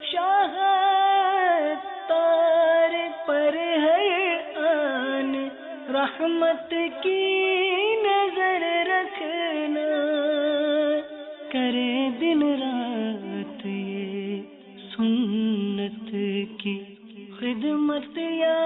شاہ تار پر ہر آن رحمت کی نظر رکھنا، کرے دن رات یہ سنت کی خدمت یا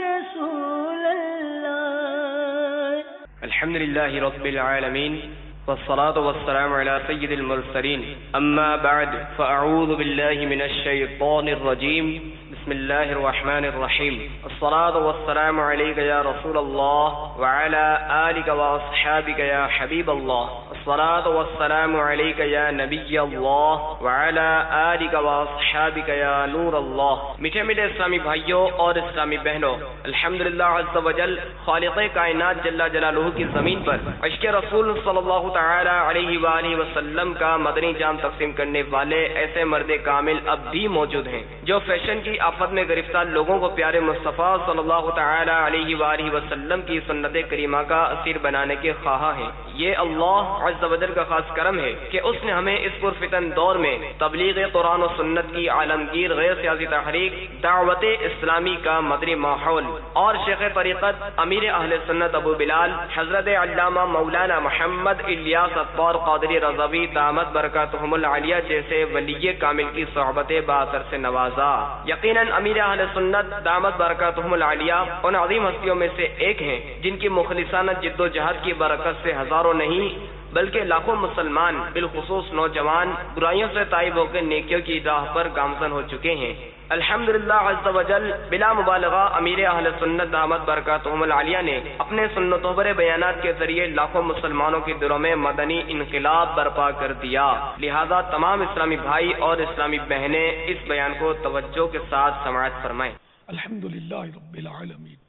رسول اللہ۔ الحمد للہ رب العالمین والصلاة والسلام على سید المرسلین، اما بعد فاعوذ باللہ من الشیطان الرجیم، بسم اللہ الرحمن الرحیم، الصلاة والسلام علیک یا رسول اللہ وعلى آلک واصحابک یا حبیب اللہ، الصلاة والسلام علیک یا نبی اللہ وعلى آلک واصحابک یا نور اللہ۔ میٹھے میٹھے اسلامی بھائیوں اور اسلامی بہنوں، الحمدللہ عز وجل خالق کائنات جل جلالہ کی زمین پر عشق رسول صلی اللہ تعالی علیہ وآلہ وسلم کا مدنی جام تقسیم کرنے والے ایسے مرد کامل اب بھی موجود ہیں جو فیشن کی آفت میں گرفتار لوگوں کو پیارے مصطفیٰ صلی اللہ تعالی علیہ وآلہ وسلم کی سنت کریمہ کا اسیر بنانے کے خواہاں ہیں۔ یہ اللہ عز و جل کا خاص کرم ہے کہ اس نے ہمیں اس پرفتن دور میں تبلیغ قرآن و سنت کی عالمگیر غیر سیاسی تحریک دعوت اسلامی کا مدنی ماحول اور شیخ طریقت امیر اہل سنت ابو بلال حضرت علامہ مولانا محمد الیاس اطوار قادری رضوی دامت برکاتہم العالیہ جیسے ولی کامل کی صحبت باثر سے نوازا۔ یقیناً امیر اہل سنت دامت برکاتہم العالیہ ان عظیم ہستیوں میں سے ایک ہیں جن کی مخلصانہ جد و جہد کی برکت سے ہزاروں نہیں بلکہ لاکھوں مسلمان بالخصوص نوجوان برائیوں سے تائب ہو کے نیکیوں کی راہ پر گامزن ہو چکے ہیں۔ الحمدللہ عز و جل بلا مبالغہ امیر اہل سنت دامت برکاتہم العالیہ نے اپنے سنتوں پر بیانات کے ذریعے لاکھوں مسلمانوں کے دلوں میں مدنی انقلاب برپا کر دیا۔ لہذا تمام اسلامی بھائی اور اسلامی بہنیں اس بیان کو توجہ کے ساتھ سماعت فرمائیں۔ الحمدللہ رب العالمین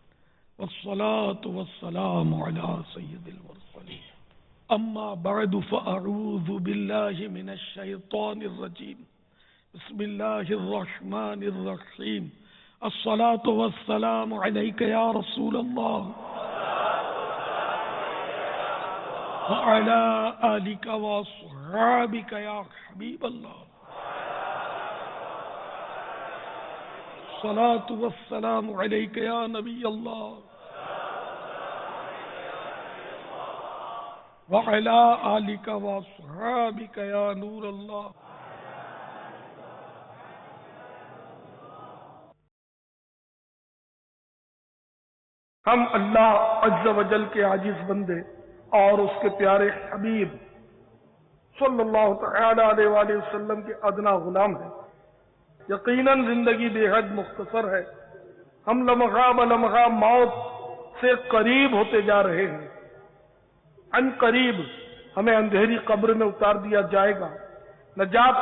والصلاة والسلام علی سید المرسلین، اما بعد فاعوذ باللہ من الشیطان الرجیم، بسم اللہ الرحمن الرحیم، الصلاة والسلام علیک یا رسول اللہ وعلی آلک واصحابک یا حبیب اللہ، الصلاة والسلام علیک یا نبی اللہ وعلی آلک واصحابک یا نور اللہ۔ ہم اللہ عز و جل کے عاجز بندے اور اس کے پیارے حبیب صلی اللہ تعالی علیہ وآلہ وسلم کے ادنا غلام ہیں۔ یقیناً زندگی بے حد مختصر ہے، ہم لمحہ بلمحہ موت سے قریب ہوتے جا رہے ہیں۔ ان قریب ہمیں اندھیری قبر میں اتار دیا جائے گا۔ نجات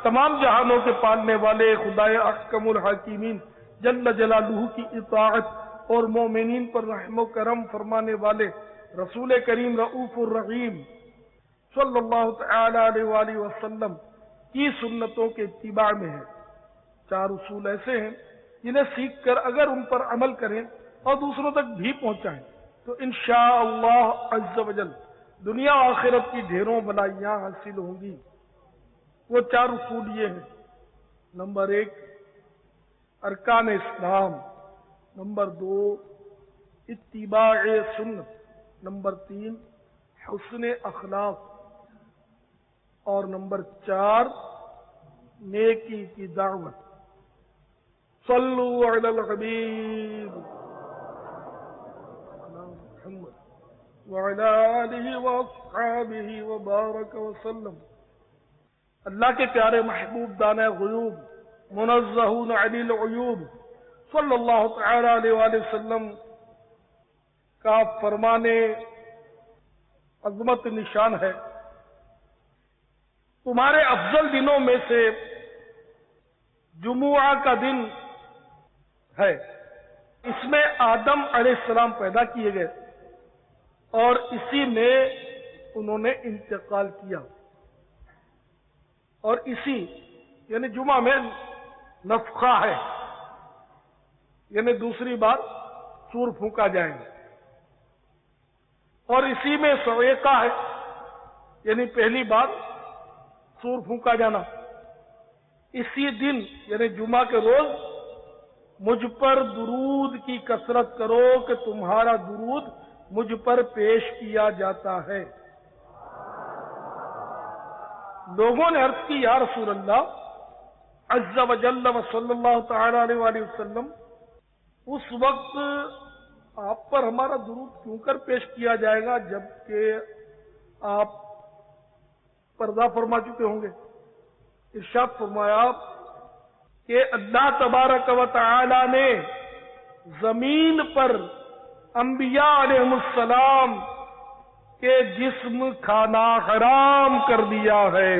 تمام جہانوں کے پالنے والے خدائے احکم الحاکمین جل جلالہ کی اطاعت اور مومنین پر رحم و کرم فرمانے والے رسول کریم رؤوف الرحیم صلی اللہ تعالی علیہ وآلہ وسلم کی سنتوں کے اتباع میں ہے۔ چار اصول ایسے ہیں جنہیں سیکھ کر اگر ان پر عمل کریں اور دوسروں تک بھی پہنچائیں تو انشاءاللہ عز و جل دنیا و آخرت کی ڈھیروں بلائیاں حاصل ہوں گی۔ وہ چار اصول یہ ہیں: نمبر 1 ارکان اسلام، نمبر 2 اتباع سنت، نمبر 3 حسن اخلاق، اور نمبر 4 نیکی کی دعوت۔ صلو علی الحبیب محمد وعلی آلہ واصحابہ وبارک وسلم۔ اللہ کے پیارے محبوب دانے غیوب منزہون علی العیوب صلی اللہ تعالی علیہ وآلہ وسلم کا فرمان عظمت نشان ہے: تمہارے افضل دنوں میں سے جمعہ کا دن ہے، اس میں آدم علیہ السلام پیدا کیے گئے اور اسی میں انہوں نے انتقال کیا، اور اسی یعنی جمعہ میں نفخہ ہے، یعنی دوسری بار سور پھونکا جائے گا، اور اسی میں صعقہ ہے، یعنی پہلی بار سور پھونکا جانا، اسی دن یعنی جمعہ کے روز مجھ پر درود کی کثرت کرو کہ تمہارا درود مجھ پر پیش کیا جاتا ہے۔ لوگوں نے عرض کی یا رسول اللہ عز و جل و صلی اللہ تعالی علیہ وآلہ وسلم، اس وقت آپ پر ہمارا درود کیوں کر پیش کیا جائے گا جبکہ آپ پردہ فرما چکے ہوں گے؟ ارشاد فرمایا کہ اللہ تبارک و تعالی نے زمین پر انبیاء علیہ السلام کے جسم کھانا حرام کر دیا ہے۔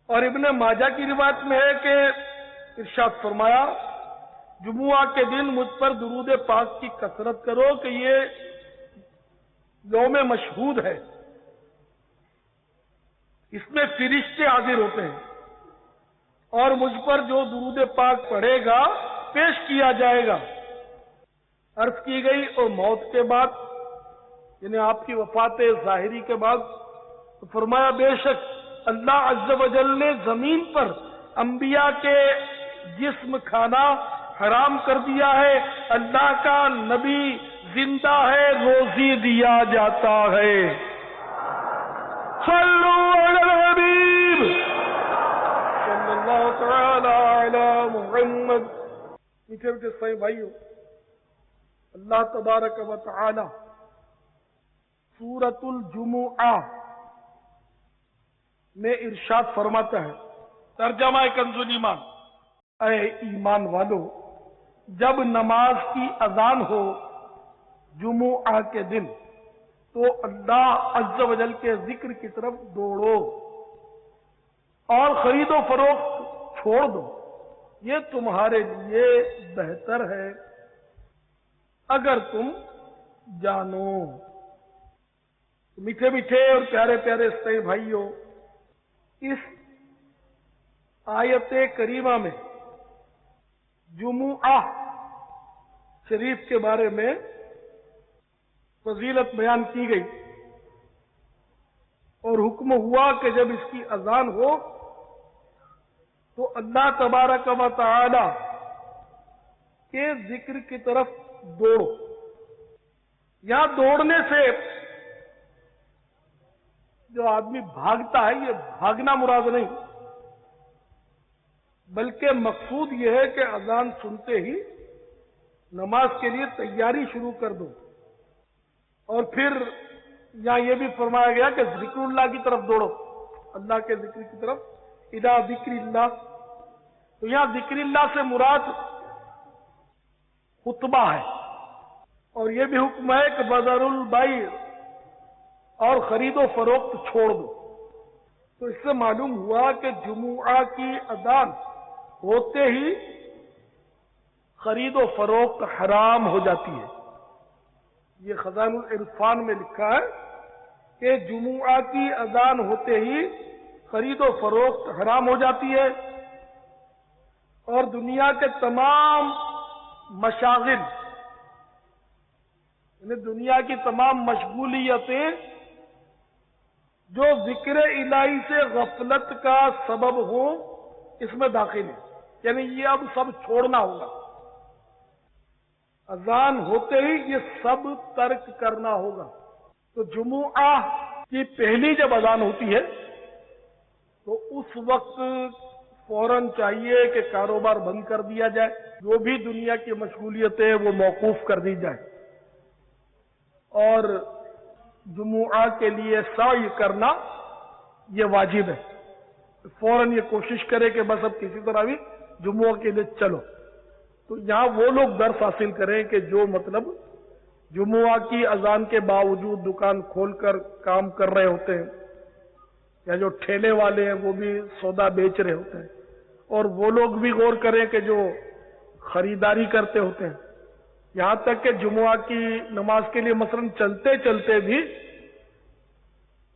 اور ابن ماجہ کی روایت میں ہے کہ ارشاد فرمایا جمعہ کے دن مجھ پر درود پاک کی کثرت کرو کہ یہ یوم مشہود ہے، اس میں فرشتے حاضر ہوتے ہیں اور مجھ پر جو درود پاک پڑھے گا پیش کیا جائے گا۔ عرض کی گئی اور موت کے بعد یعنی آپ کی وفات ظاہری کے بعد تو فرمایا بے شک اللہ عز و جل نے زمین پر انبیاء کے جسم کھانا حرام کر دیا ہے۔ اللہ کا نبی زندہ ہے، روزی دیا جاتا ہے۔ صلو علی الحبیب صلی اللہ تعالی علی محمد۔ میٹھے میٹھے سائیں بھائیو، اللہ تبارک و تعالی سورۃ الجمعہ میں ارشاد فرماتا ہے، ترجمہ کنز الایمان، اے ایمان والو جب نماز کی اذان ہو جمعہ کے دن تو اللہ عز و جل کے ذکر کی طرف دوڑو اور خرید و فروخت چھوڑ دو، یہ تمہارے لیے بہتر ہے اگر تم جانو۔ میٹھے میٹھے اور پیارے پیارے سائیں بھائیوں، اس آیت کریمہ میں جمعہ شریف کے بارے میں فضیلت بیان کی گئی اور حکم ہوا کہ جب اس کی اذان ہو تو اللہ تبارک و تعالی کے ذکر کی طرف دوڑو۔ یہاں دوڑنے سے جو آدمی بھاگتا ہے یہ بھاگنا مراد نہیں، بلکہ مقصود یہ ہے کہ اذان سنتے ہی نماز کے لیے تیاری شروع کر دو۔ اور پھر یہاں یہ بھی فرمایا گیا کہ ذکر اللہ کی طرف دوڑو، اللہ کے ذکر کی طرف، الی ذکر اللہ۔ تو یہاں ذکر اللہ سے مراد خطبہ ہے، اور یہ بھی حکم ہے کہ بذر البیع اور خرید و فروخت چھوڑ دو۔ تو اس سے معلوم ہوا کہ جمعہ کی اذان ہوتے ہی خرید و فروخت حرام ہو جاتی ہے۔ یہ خزائن العرفان میں لکھا ہے کہ جمعہ کی اذان ہوتے ہی خرید و فروخت حرام ہو جاتی ہے اور دنیا کے تمام مشاغل یعنی دنیا کی تمام مشغولیتیں جو ذکر الہی سے غفلت کا سبب ہوں اس میں داخل ہے، یعنی یہ اب سب چھوڑنا ہوگا۔ اذان ہوتے ہی یہ سب ترک کرنا ہوگا۔ تو جمعہ کی پہلی جب اذان ہوتی ہے تو اس وقت فوراً چاہیے کہ کاروبار بند کر دیا جائے، جو بھی دنیا کی مشغولیتیں وہ موقوف کر دی جائے، اور جمعہ کے لیے سعی کرنا یہ واجب ہے۔ فوراً یہ کوشش کرے کہ بس اب کسی طرح بھی جمعہ کے لیے چلو۔ تو یہاں وہ لوگ درس حاصل کریں کہ جو مطلب جمعہ کی اذان کے باوجود دکان کھول کر کام کر رہے ہوتے ہیں، یا جو ٹھیلے والے ہیں وہ بھی سودا بیچ رہے ہوتے ہیں، اور وہ لوگ بھی غور کریں کہ جو خریداری کرتے ہوتے ہیں، یہاں تک کہ جمعہ کی نماز کے لیے مثلا چلتے چلتے بھی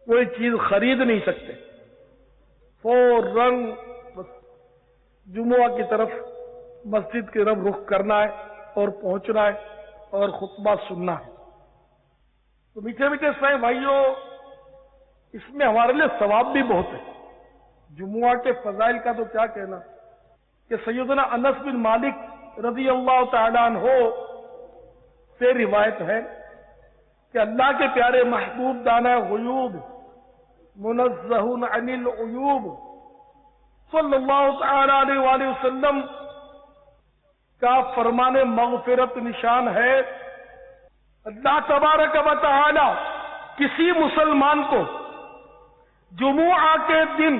کوئی چیز خرید نہیں سکتے، فوراً جمعہ کی طرف مسجد کی طرف رخ کرنا ہے اور پہنچنا ہے اور خطبہ سننا ہے۔ تو میٹھے میٹھے سائیں بھائیوں، اس میں ہمارے لیے ثواب بھی بہت ہے۔ جمعہ کے فضائل کا تو کیا کہنا کہ سیدنا انس بن مالک رضی اللہ تعالیٰ عنہ سے روایت ہے کہ اللہ کے پیارے محبوب دانہ غیوب منزہ عن العیوب صلی اللہ تعالیٰ علیہ وآلہ وسلم کا فرمان مغفرت نشان ہے، اللہ تبارک و تعالی کسی مسلمان کو جمعہ کے دن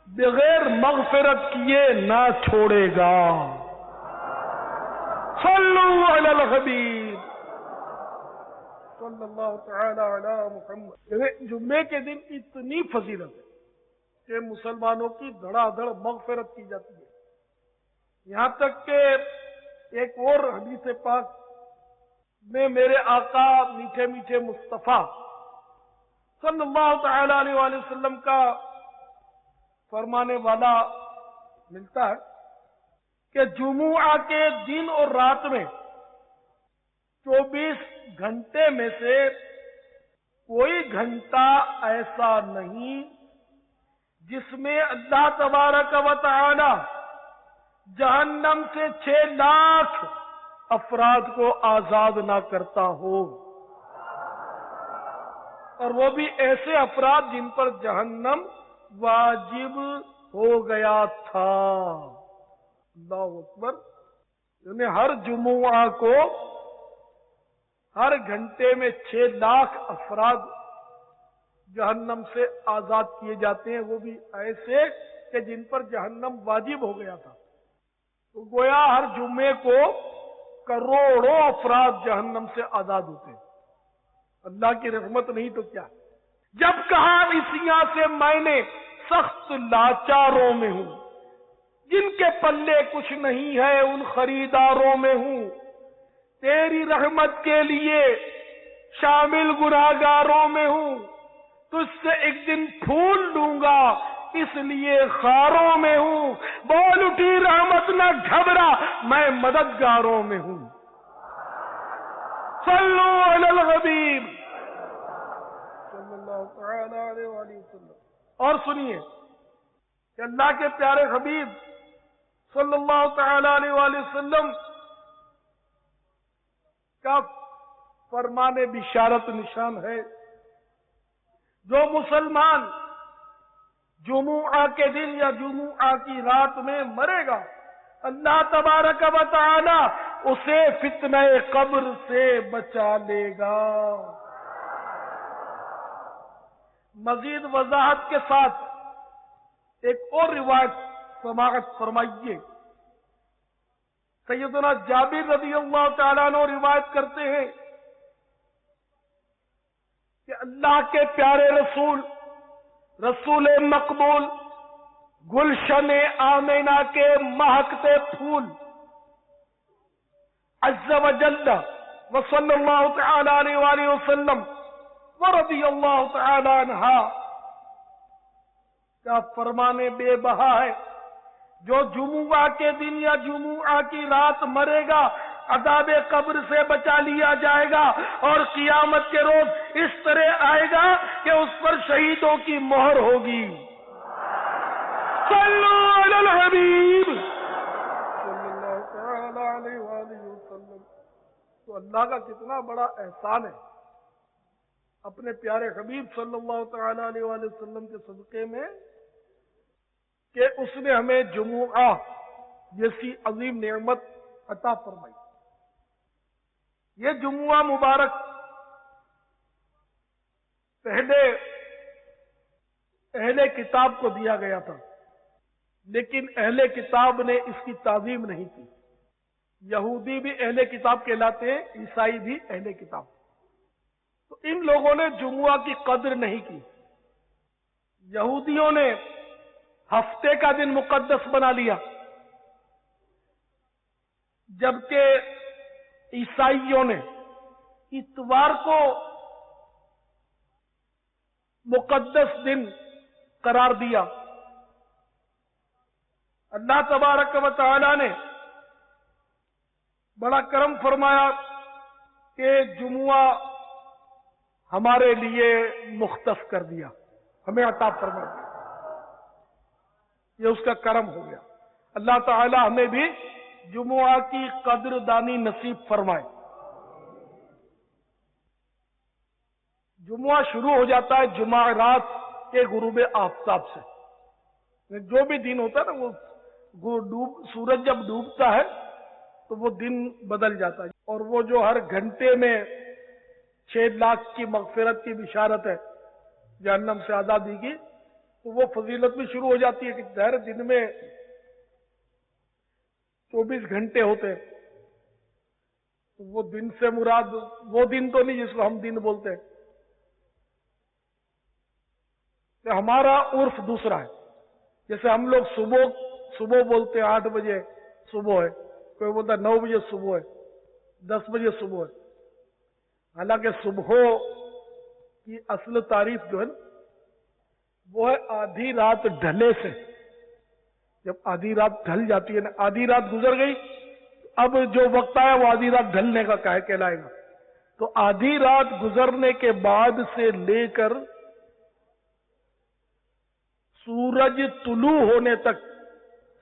بغیر مغفرت کیے نہ چھوڑے گا۔ صلو علی الحبیب صلی اللہ تعالی علی محمد۔ جمعے کے دن اتنی فضیلت ہے کہ مسلمانوں کی دھڑا دھڑ مغفرت کی جاتی ہے، یہاں تک کہ ایک اور حدیث پاک میں میرے آقا میٹھے میٹھے مصطفیٰ صلی اللہ تعالی علیہ وآلہ وسلم کا فرمانے والا ملتا ہے کہ جمعہ کے دن اور رات میں 24 گھنٹے میں سے کوئی گھنٹہ ایسا نہیں جس میں اللہ تبارک و تعالی جہنم سے 6 لاکھ افراد کو آزاد نہ کرتا ہو، اور وہ بھی ایسے افراد جن پر جہنم واجب ہو گیا تھا۔ اللہ اکبر۔ یعنی ہر جمعہ کو ہر گھنٹے میں 6 لاکھ افراد جہنم سے آزاد کیے جاتے ہیں، وہ بھی ایسے کہ جن پر جہنم واجب ہو گیا تھا۔ تو گویا ہر جمعے کو کروڑوں افراد جہنم سے آزاد ہوتے ہیں۔ اللہ کی رحمت نہیں تو کیا۔ جب کہا عیسیاں سے میں نے سخت لاچاروں میں ہوں، جن کے پلے کچھ نہیں ہے ان خریداروں میں ہوں، تیری رحمت کے لیے شامل گناہگاروں میں ہوں، تجھ سے ایک دن پھول لوں گا اس لیے خاروں میں ہوں، بول اٹھی رحمت نہ گھبرا میں مددگاروں میں ہوں۔ صلو علی الحبیب صلی اللہ تعالی علیہ وآلہ وسلم۔ اور سنیے کہ اللہ کے پیارے حبیب صلی اللہ تعالی علیہ وآلہ وسلم کا فرمان بشارت نشان ہے، جو مسلمان جمعہ کے دن یا جمعہ کی رات میں مرے گا، اللہ تبارک و تعالی اسے فتنہ قبر سے بچا لے گا۔ مزید وضاحت کے ساتھ ایک اور روایت سماعت فرمائیے۔ سیدنا جابر رضی اللہ تعالیٰ عنہ روایت کرتے ہیں کہ اللہ کے پیارے رسول مقبول گلشن آمینہ کے مہکتے پھول عز و جل و صلی اللہ تعالی علیہ وآلہ وسلم ورضی اللہ تعالی عنہ کا فرمانے بے بہا ہے، جو جمعہ کے دن یا جمعہ کی رات مرے گا عذاب قبر سے بچا لیا جائے گا، اور قیامت کے روز اس طرح آئے گا کہ اس پر شہیدوں کی مہر ہوگی۔ صلو علی الحبیب صلی اللہ تعالی علیہ وآلہ وسلم۔ تو اللہ کا کتنا بڑا احسان ہے اپنے پیارے حبیب صلی اللہ تعالی علیہ وآلہ وسلم کے صدقے میں کہ اس نے ہمیں جمعہ جیسی عظیم نعمت عطا فرمائی۔ یہ جمعہ مبارک پہلے اہل کتاب کو دیا گیا تھا، لیکن اہل کتاب نے اس کی تعظیم نہیں کی۔ یہودی بھی اہل کتاب کہلاتے ہیں، عیسائی بھی اہل کتاب، تو ان لوگوں نے جمعہ کی قدر نہیں کی۔ یہودیوں نے ہفتے کا دن مقدس بنا لیا، جبکہ عیسائیوں نے اتوار کو مقدس دن قرار دیا۔ اللہ تبارک و تعالی نے بڑا کرم فرمایا کہ جمعہ ہمارے لیے مختص کر دیا۔ ہمیں عطا فرما دیا، یہ اس کا کرم ہو گیا۔ اللہ تعالی ہمیں بھی جمعہ کی قدر دانی نصیب فرمائے۔ جمعہ شروع ہو جاتا ہے جمعہ رات کے غروب آفتاب سے۔ جو بھی دن ہوتا ہے نا وہ سورج جب ڈوبتا ہے تو وہ دن بدل جاتا ہے، اور وہ جو ہر گھنٹے میں 6 لاکھ کی مغفرت کی بشارت ہے جہنم سے آزادی کی، تو وہ فضیلت بھی شروع ہو جاتی ہے کہ ظاہر دن میں 24 گھنٹے ہوتے ہیں، تو وہ دن سے مراد وہ دن تو نہیں جس کو ہم دن بولتے ہیں، کہ ہمارا عرف دوسرا ہے۔ جیسے ہم لوگ صبح بولتے ہیں 8 بجے صبح ہے، کوئی بولتا ہے 9 بجے صبح ہے، 10 بجے صبح ہے۔ حالانکہ صبح کی اصل تعریف جو ہے نا وہ ہے آدھی رات ڈھلے سے۔ جب آدھی رات ڈھل جاتی ہے نا، آدھی رات گزر گئی، اب جو وقت آیا وہ آدھی رات ڈھلنے کا کہلائے گا۔ تو آدھی رات گزرنے کے بعد سے لے کر سورج طلوع ہونے تک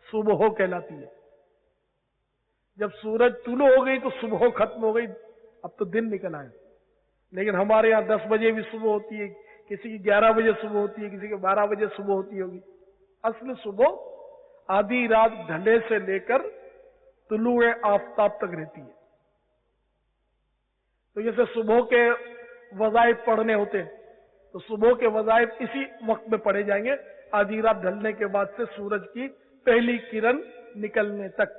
صبح کہلاتی ہے۔ جب سورج طلوع ہو گئی تو صبح ختم ہو گئی، اب تو دن نکل آیا۔ لیکن ہمارے یہاں 10 بجے بھی صبح ہوتی ہے، کسی کی 11 بجے صبح ہوتی ہے، کسی کی 12 بجے صبح ہوتی ہوگی۔ اصل صبح آدھی رات ڈھلے سے لے کر طلوع آفتاب تک رہتی ہے۔ تو جیسے صبح کے وظائف پڑھنے ہوتے ہیں تو صبح کے وظائف اسی وقت میں پڑھے جائیں گے، آدھی رات ڈھلنے کے بعد سے سورج کی پہلی کرن نکلنے تک۔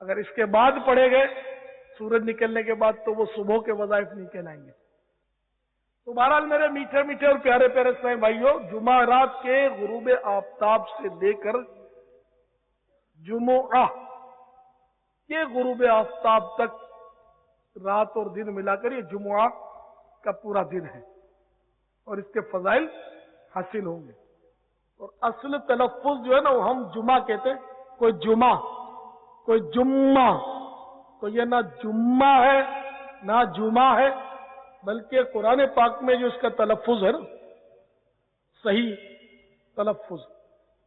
اگر اس کے بعد پڑھے گئے سورج نکلنے کے بعد تو وہ صبح کے وظائف نہیں کہلائیں گے۔ تو بہرحال میرے میٹھے میٹھے اور پیارے پیارے اسلامی بھائیوں، جمعہ رات کے غروب آفتاب سے لے کر جمعہ کے غروب آفتاب تک رات اور دن ملا کر یہ جمعہ کا پورا دن ہے، اور اس کے فضائل حاصل ہوں گے۔ اور اصل تلفظ جو ہے نا وہ ہم جمعہ کہتے ہیں، کوئی جمعہ، کوئی جمعہ، تو یہ نہ جمعہ ہے نہ جمعہ ہے، بلکہ قرآن پاک میں جو اس کا تلفظ ہے نا صحیح تلفظ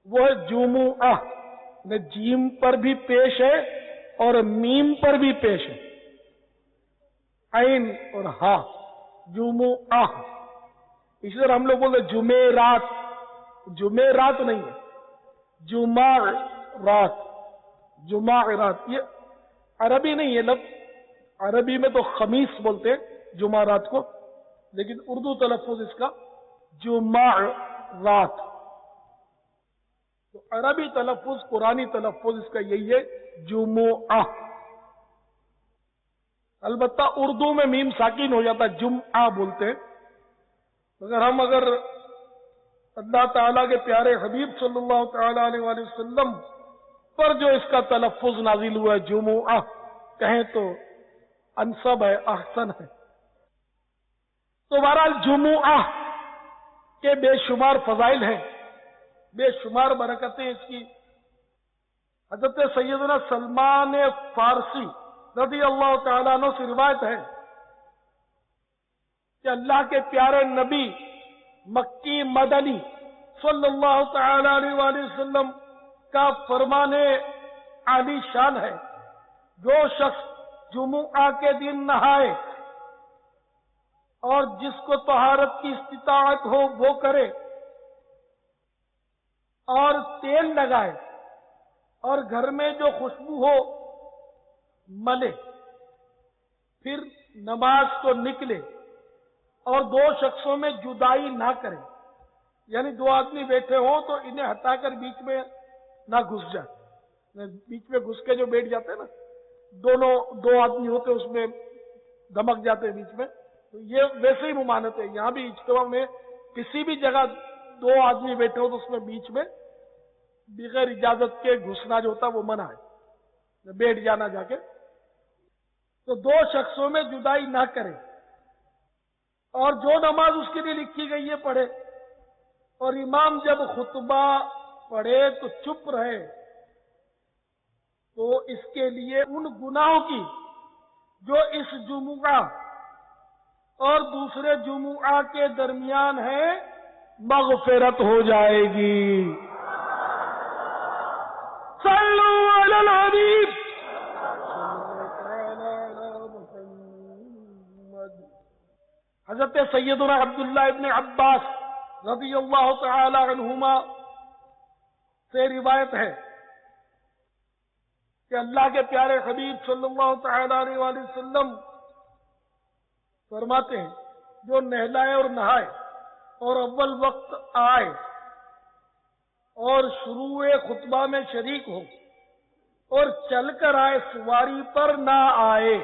وہ ہے جمعہ۔ جیم پر بھی پیش ہے اور میم پر بھی پیش ہے، عین اور ہا، جمعہ۔ اسی طرح ہم لوگ بولتے جمعرات، جمعرات نہیں ہے، جمعرات، جمعرات۔ یہ عربی نہیں ہے لفظ، عربی میں تو خمیس بولتے ہیں جمعرات کو، لیکن اردو تلفظ اس کا جمعرات۔ تو عربی تلفظ، قرآنی تلفظ اس کا یہی ہے جمعہ۔ البتہ اردو میں میم ساکن ہو جاتا ہے، جمعہ بولتے ہیں۔ اگر اللہ تعالیٰ کے پیارے حبیب صلی اللہ تعالیٰ علیہ وآلہ وسلم پر جو اس کا تلفظ نازل ہوا ہے جمعہ کہیں تو انسب ہے، احسن ہے۔ تو بہرحال جمعہ کے بے شمار فضائل ہیں، بے شمار برکتیں اس کی۔ حضرت سیدنا سلمان فارسی رضی اللہ تعالیٰ عنہ سے روایت ہے کہ اللہ کے پیارے نبی مکی مدنی صلی اللہ تعالیٰ علیہ وآلہ وسلم کا فرمان عالی شان ہے، جو شخص جمعہ کے دن نہائے اور جس کو طہارت کی استطاعت ہو وہ کرے، اور تیل لگائے اور گھر میں جو خوشبو ہو ملے، پھر نماز کو نکلے اور 2 شخصوں میں جدائی نہ کرے، یعنی 2 آدمی بیٹھے ہوں تو انہیں ہٹا کر بیچ میں نہ گھس جائے، بیچ میں گھس کے جو بیٹھ جاتے ہیں نا، 2 آدمی ہوتے اس میں دمک جاتے ہیں بیچ میں، تو یہ ویسے ہی ممانعت ہے۔ یہاں بھی اجتماع میں کسی بھی جگہ 2 آدمی بیٹھے ہو تو اس میں بیچ میں بغیر اجازت کے گھسنا جو ہوتا ہے وہ منع ہے، بیٹھ جانا جا کے۔ تو 2 شخصوں میں جدائی نہ کرے، اور جو نماز اس کے لیے لکھی گئی ہے پڑھے، اور امام جب خطبہ پڑھے تو چپ رہے، تو اس کے لیے ان گناہوں کی جو اس جمعہ اور دوسرے جمعہ کے درمیان ہے مغفرت ہو جائے گی۔ صلو علی الحبیب۔ حضرت سیدنا عبداللہ ابن عباس رضی اللہ تعالی عنہما سے روایت ہے کہ اللہ کے پیارے حبیب صلی اللہ تعالی علیہ وآلہ وسلم فرماتے ہیں جو نہلائے اور نہائے اور اول وقت آئے اور شروع خطبہ میں شریک ہو اور چل کر آئے، سواری پر نہ آئے،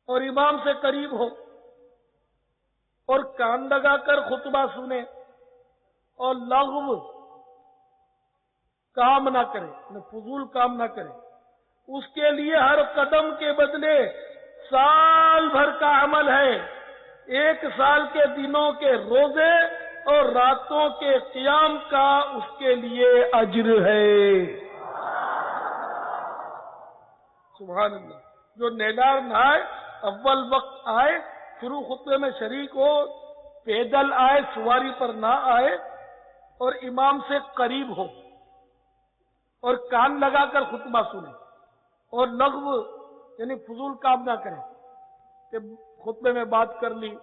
اور امام سے قریب ہو اور کان لگا کر خطبہ سنے اور لغو کام نہ کرے، فضول کام نہ کرے، اس کے لیے ہر قدم کے بدلے سال بھر کا عمل ہے، 1 سال کے دنوں کے روزے اور راتوں کے قیام کا اس کے لیے اجر ہے۔ سبحان اللہ۔ جو نہلائے نہائے، اول وقت آئے، شروع خطبے میں شریک ہو، پیدل آئے، سواری پر نہ آئے، اور امام سے قریب ہو اور کان لگا کر خطبہ سنے، اور لغو یعنی فضول کام نہ کرے کہ خطبے میں بات کر لی،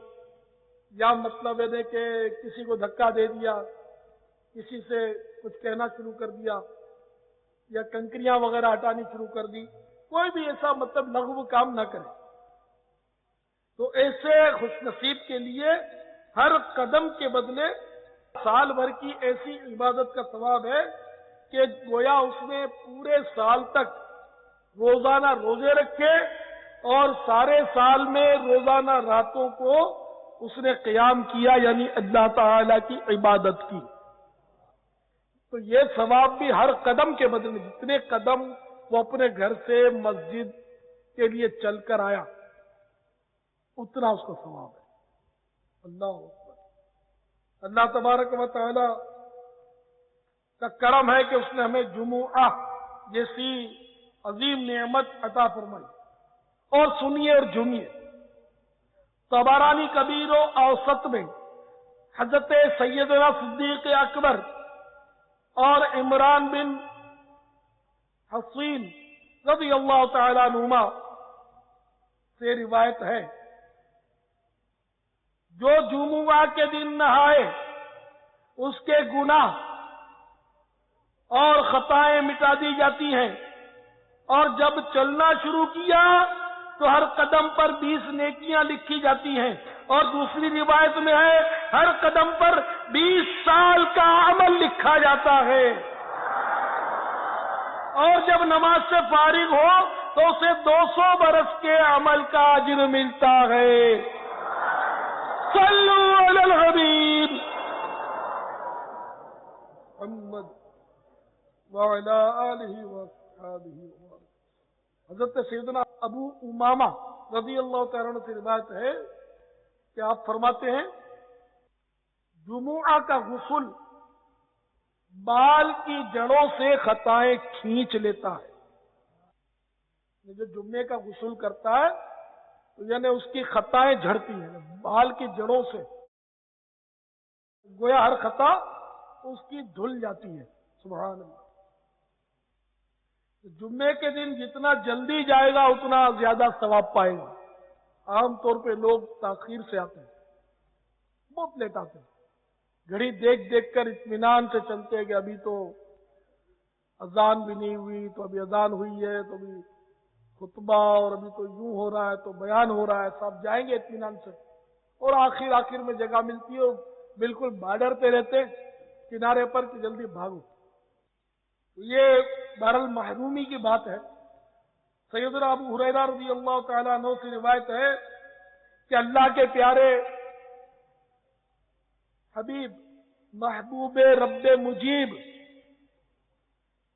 یا مطلب ہے کہ کسی کو دھکا دے دیا، کسی سے کچھ کہنا شروع کر دیا، یا کنکریاں وغیرہ ہٹانی شروع کر دی، کوئی بھی ایسا مطلب لغو کام نہ کرے۔ تو ایسے خوش نصیب کے لیے ہر قدم کے بدلے سال بھر کی ایسی عبادت کا ثواب ہے کہ گویا اس نے پورے سال تک روزانہ روزے رکھے اور سارے سال میں روزانہ راتوں کو اس نے قیام کیا، یعنی اللہ تعالی کی عبادت کی۔ تو یہ ثواب بھی ہر قدم کے بدلے، جتنے قدم وہ اپنے گھر سے مسجد کے لیے چل کر آیا اتنا اس کو ثواب ہے۔ اللہ اکبر۔ اللہ تبارک و تعالی کا کرم ہے کہ اس نے ہمیں جمعہ جیسی عظیم نعمت عطا فرمائی۔ اور سنیے اور جھومیے، طبرانی کبیر و اوسط میں حضرت سیدنا صدیق اکبر اور عمران بن حسین رضی اللہ تعالی عنہما سے روایت ہے، جو جمعہ کے دن نہائے اس کے گناہ اور خطائیں مٹا دی جاتی ہیں، اور جب چلنا شروع کیا تو ہر قدم پر 20 نیکیاں لکھی جاتی ہیں، اور دوسری روایت میں ہے ہر قدم پر 20 سال کا عمل لکھا جاتا ہے، اور جب نماز سے فارغ ہو تو اسے 200 برس کے عمل کا اجر ملتا ہے۔ صلو علی الحبیب محمد وعلی آلہ وصحبہ۔ حضرت سیدنا ابو امامہ رضی اللہ تعالیٰ عنہ سے روایت ہے کہ آپ فرماتے ہیں جمعہ کا غسل بال کی جڑوں سے خطائیں کھینچ لیتا ہے۔ جو جمعے کا غسل کرتا ہے تو یعنی اس کی خطائیں جھڑتی ہیں بال کی جڑوں سے، گویا ہر خطا اس کی دھل جاتی ہے۔ سبحان اللہ۔ جمعے کے دن جتنا جلدی جائے گا اتنا زیادہ ثواب پائے گا۔ عام طور پہ لوگ تاخیر سے آتے ہیں، بہت لیٹ آتے ہیں، گھڑی دیکھ دیکھ کر اطمینان سے چلتے ہیں کہ ابھی تو اذان بھی نہیں ہوئی، تو ابھی اذان ہوئی ہے، تو ابھی خطبہ، اور ابھی تو یوں ہو رہا ہے، تو بیان ہو رہا ہے، سب جائیں گے اطمینان سے، اور آخر میں جگہ ملتی ہے، بالکل بارڈر پہ رہتے کنارے پر کہ جلدی بھاگو۔ یہ بہرحال محرومی کی بات ہے۔ سیدنا ابو ہریرہ رضی اللہ تعالیٰ عنہ سے روایت ہے کہ اللہ کے پیارے حبیب محبوب رب مجیب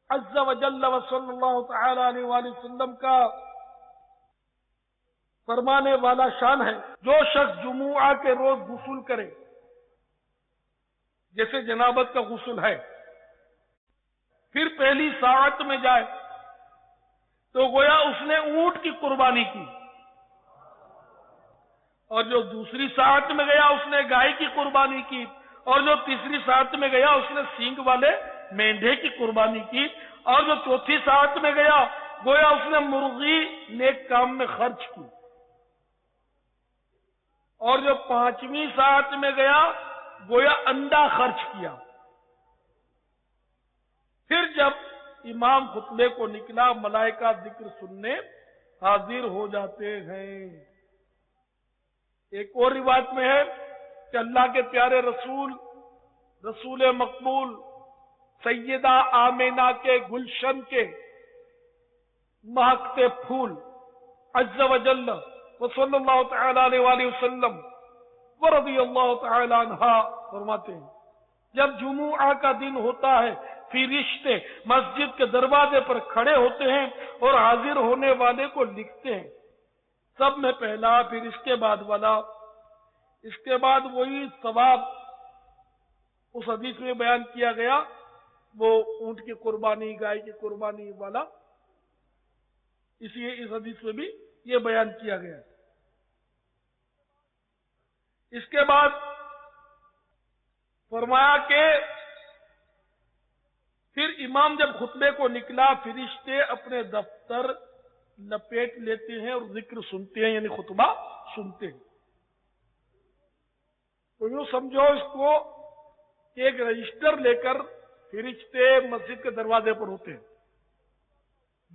عز و جل و صلی اللہ تعالی علیہ وآلہ وسلم کا فرمانے والا شان ہے، جو شخص جمعہ کے روز غسل کرے جیسے جنابت کا غسل ہے، پھر پہلی ساعت میں جائے تو گویا اس نے اونٹ کی قربانی کی، اور جو دوسری ساعت میں گیا اس نے گائے کی قربانی کی، اور جو تیسری ساعت میں گیا اس نے سینگ والے مینڈھے کی قربانی کی، اور جو چوتھی ساعت میں گیا گویا اس نے مرغی نیک کام میں خرچ کی، اور جو پانچویں ساعت میں گیا گویا انڈا خرچ کیا۔ پھر جب امام خطبے کو نکلا ملائکہ ذکر سننے حاضر ہو جاتے ہیں۔ ایک اور روایت میں ہے کہ اللہ کے پیارے رسول مقبول سیدہ آمینہ کے گلشن کے مہکتے پھول عز و جل و صلی اللہ تعالی علیہ وآلہ وسلم ورضی اللہ تعالی عنہ فرماتے ہیں جب جمعہ کا دن ہوتا ہے فرشتے مسجد کے دروازے پر کھڑے ہوتے ہیں اور حاضر ہونے والے کو لکھتے ہیں، سب میں پہلا پھر اس کے بعد والا، اس کے بعد وہی ثواب اس حدیث میں بیان کیا گیا، وہ اونٹ کی قربانی گائے کی قربانی والا، اس حدیث میں بھی یہ بیان کیا گیا۔ اس کے بعد فرمایا کہ پھر امام جب خطبے کو نکلا فرشتے اپنے دفتر لپیٹ لیتے ہیں اور ذکر سنتے ہیں، یعنی خطبہ سنتے ہیں۔ تو یوں سمجھو اس کو کہ ایک رجسٹر لے کر فرشتے مسجد کے دروازے پر ہوتے ہیں،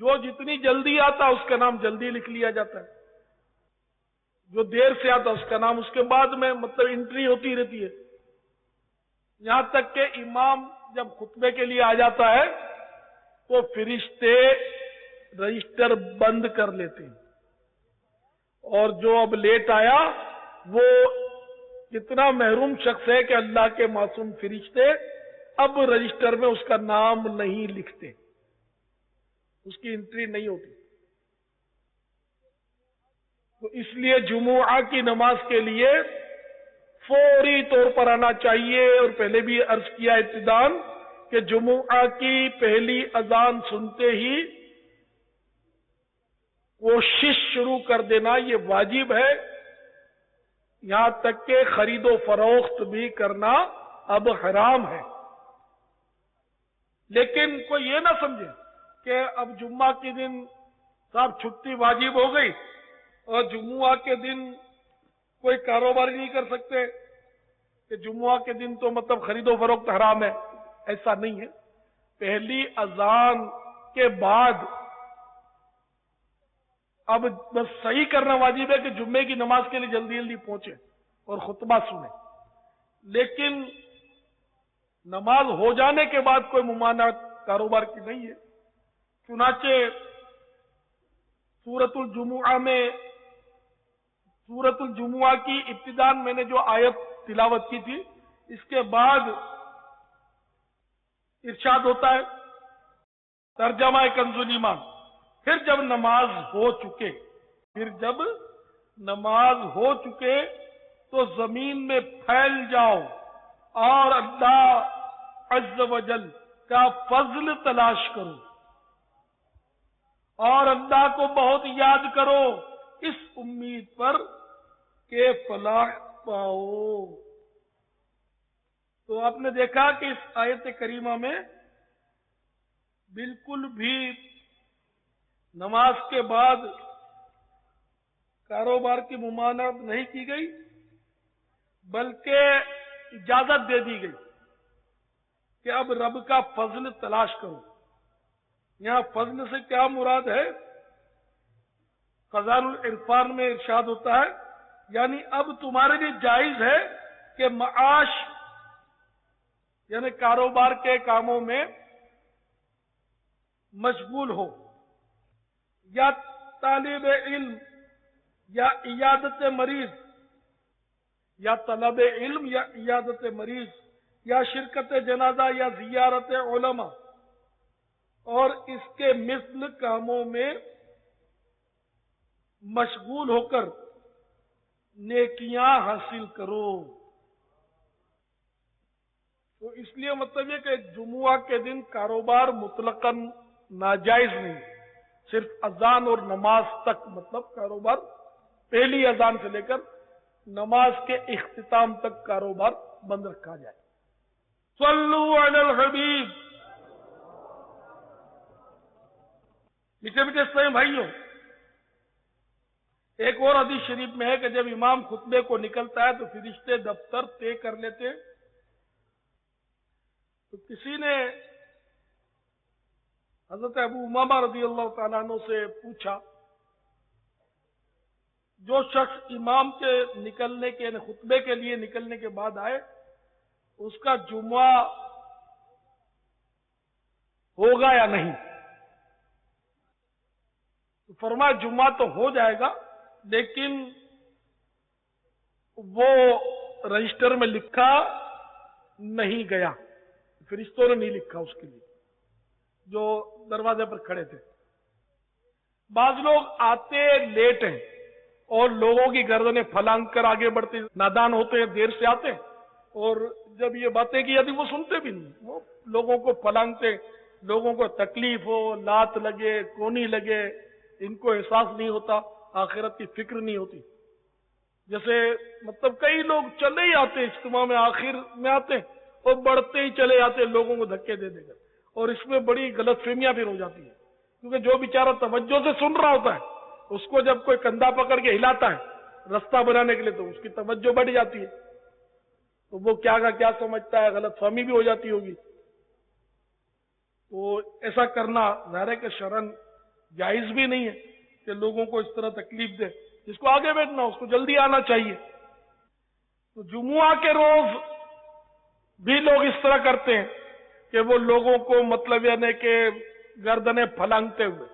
جو جتنی جلدی آتا اس کا نام جلدی لکھ لیا جاتا ہے، جو دیر سے آتا اس کا نام اس کے بعد میں مطلب انٹری ہوتی رہتی ہے، یہاں تک کہ امام جب خطبے کے لیے آ جاتا ہے تو فرشتے رجسٹر بند کر لیتے ہیں، اور جو اب لیٹ آیا وہ کتنا محروم شخص ہے کہ اللہ کے معصوم فرشتے اب رجسٹر میں اس کا نام نہیں لکھتے، اس کی انٹری نہیں ہوتی۔ تو اس لیے جمعہ کی نماز کے لیے فوری طور پر آنا چاہیے، اور پہلے بھی عرض کیا ابتداً کہ جمعہ کی پہلی اذان سنتے ہی کوشش شروع کر دینا یہ واجب ہے، یہاں تک کہ خرید و فروخت بھی کرنا اب حرام ہے۔ لیکن کوئی یہ نہ سمجھے کہ اب جمعہ کے دن صاحب چھٹی واجب ہو گئی اور جمعہ کے دن کوئی کاروبار نہیں کر سکتے، کہ جمعہ کے دن تو مطلب خرید و فروخت حرام ہے، ایسا نہیں ہے۔ پہلی اذان کے بعد اب بس صحیح کرنا واجب ہے کہ جمعے کی نماز کے لیے جلدی جلدی پہنچے اور خطبہ سنیں، لیکن نماز ہو جانے کے بعد کوئی ممانعت کاروبار کی نہیں ہے۔ چنانچہ سورۃ الجمعہ کی ابتداءً میں نے جو آیت تلاوت کی تھی، اس کے بعد ارشاد ہوتا ہے ترجمہ کنز الایمان، پھر جب نماز ہو چکے تو زمین میں پھیل جاؤ اور اللہ عز و جل کا فضل تلاش کرو اور اللہ کو بہت یاد کرو، اس امید پر کہ فلاح پاؤ۔ تو آپ نے دیکھا کہ اس آیت کریمہ میں بالکل بھی نماز کے بعد کاروبار کی ممانعت نہیں کی گئی، بلکہ اجازت دے دی گئی کہ اب رب کا فضل تلاش کرو۔ یہاں فضل سے کیا مراد ہے؟ خزائن العرفان میں ارشاد ہوتا ہے یعنی اب تمہارے لیے جائز ہے کہ معاش یعنی کاروبار کے کاموں میں مشغول ہو، یا طالب علم یا عیادت مریض، یا طلب علم یا عیادت مریض، یا شرکت جنازہ یا زیارت علماء اور اس کے مثل کاموں میں مشغول ہو کر نیکیاں حاصل کرو۔ تو اس لیے مطلب یہ کہ جمعہ کے دن کاروبار مطلقاً ناجائز نہیں، صرف اذان اور نماز تک، مطلب کاروبار پہلی اذان سے لے کر نماز کے اختتام تک کاروبار بند رکھا جائے۔ صلو علی الحبیب۔ میٹھے میٹھے اسلام بھائیوں، ایک اور حدیث شریف میں ہے کہ جب امام خطبے کو نکلتا ہے تو فرشتے دفتر طے کر لیتے ہیں۔ تو کسی نے حضرت ابو امامہ رضی اللہ تعالیٰ عنہ سے پوچھا، جو شخص امام کے نکلنے کے یعنی خطبے کے لیے نکلنے کے بعد آئے اس کا جمعہ ہوگا یا نہیں؟ تو فرمایا جمعہ تو ہو جائے گا، لیکن وہ رجسٹر میں لکھا نہیں گیا، فرشتوں نے نہیں لکھا اس کے لیے جو دروازے پر کھڑے تھے۔ بعض لوگ آتے لیٹ ہیں اور لوگوں کی گردنیں پھلانگ کر آگے بڑھتے، نادان ہوتے ہیں، دیر سے آتے ہیں، اور جب یہ باتیں کی جاتی وہ سنتے بھی نہیں، وہ لوگوں کو پھلانگتے، لوگوں کو تکلیف ہو، لات لگے، کونی لگے، ان کو احساس نہیں ہوتا، آخرت کی فکر نہیں ہوتی۔ جیسے مطلب کئی لوگ چلے ہی آتے اجتماع میں، آخر میں آتے اور بڑھتے ہی چلے آتے لوگوں کو دھکے دے دے کر، اور اس میں بڑی غلط فہمیاں پھر ہو جاتی ہیں، کیونکہ جو بیچارہ توجہ سے سن رہا ہوتا ہے اس کو جب کوئی کندھا پکڑ کے ہلاتا ہے رستہ بنانے کے لیے تو اس کی توجہ بڑھ جاتی ہے، تو وہ کیا کا کیا سمجھتا ہے، غلط فہمی بھی ہو جاتی ہوگی۔ تو ایسا کرنا ظاہر ہے کہ شرعاً جائز بھی نہیں ہے کہ لوگوں کو اس طرح تکلیف دے، جس کو آگے بیٹھنا اس کو جلدی آنا چاہیے۔ تو جمعہ کے روز بھی لوگ اس طرح کرتے ہیں کہ وہ لوگوں کو مطلب یعنی کہ گردنیں پھلانگتے ہوئے،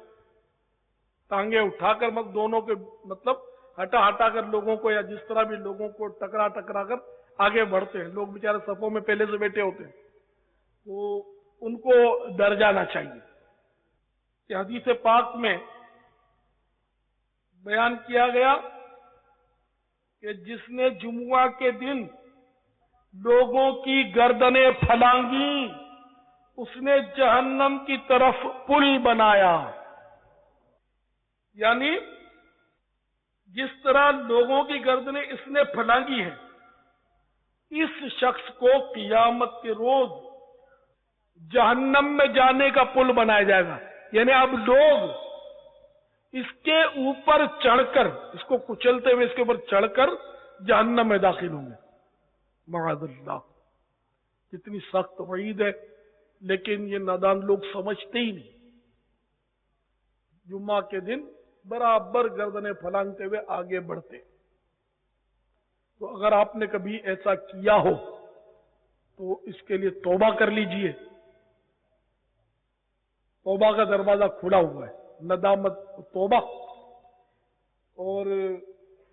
ٹانگیں اٹھا کر دونوں کے مطلب ہٹا کر لوگوں کو، یا جس طرح بھی لوگوں کو ٹکرا کر آگے بڑھتے ہیں۔ لوگ بیچارے صفوں میں پہلے سے بیٹھے ہوتے ہیں، تو ان کو ڈر جانا چاہیے کہ حدیث پاک میں بیان کیا گیا کہ جس نے جمعہ کے دن لوگوں کی گردنیں پھلانگی اس نے جہنم کی طرف پل بنایا، یعنی جس طرح لوگوں کی گردنیں اس نے پھلانگی ہیں اس شخص کو قیامت کے روز جہنم میں جانے کا پل بنایا جائے گا، یعنی اب لوگ اس کے اوپر چڑھ کر، اس کو کچلتے ہوئے اس کے اوپر چڑھ کر جہنم میں داخل ہوں گے، معاذ اللہ۔ کتنی سخت وعید ہے، لیکن یہ نادان لوگ سمجھتے ہی نہیں۔ جمعہ کے دن برابر گردنیں پھلانگتے ہوئے آگے بڑھتے۔ تو اگر آپ نے کبھی ایسا کیا ہو تو اس کے لیے توبہ کر لیجئے، توبہ کا دروازہ کھلا ہوا ہے، ندامت توبہ۔ اور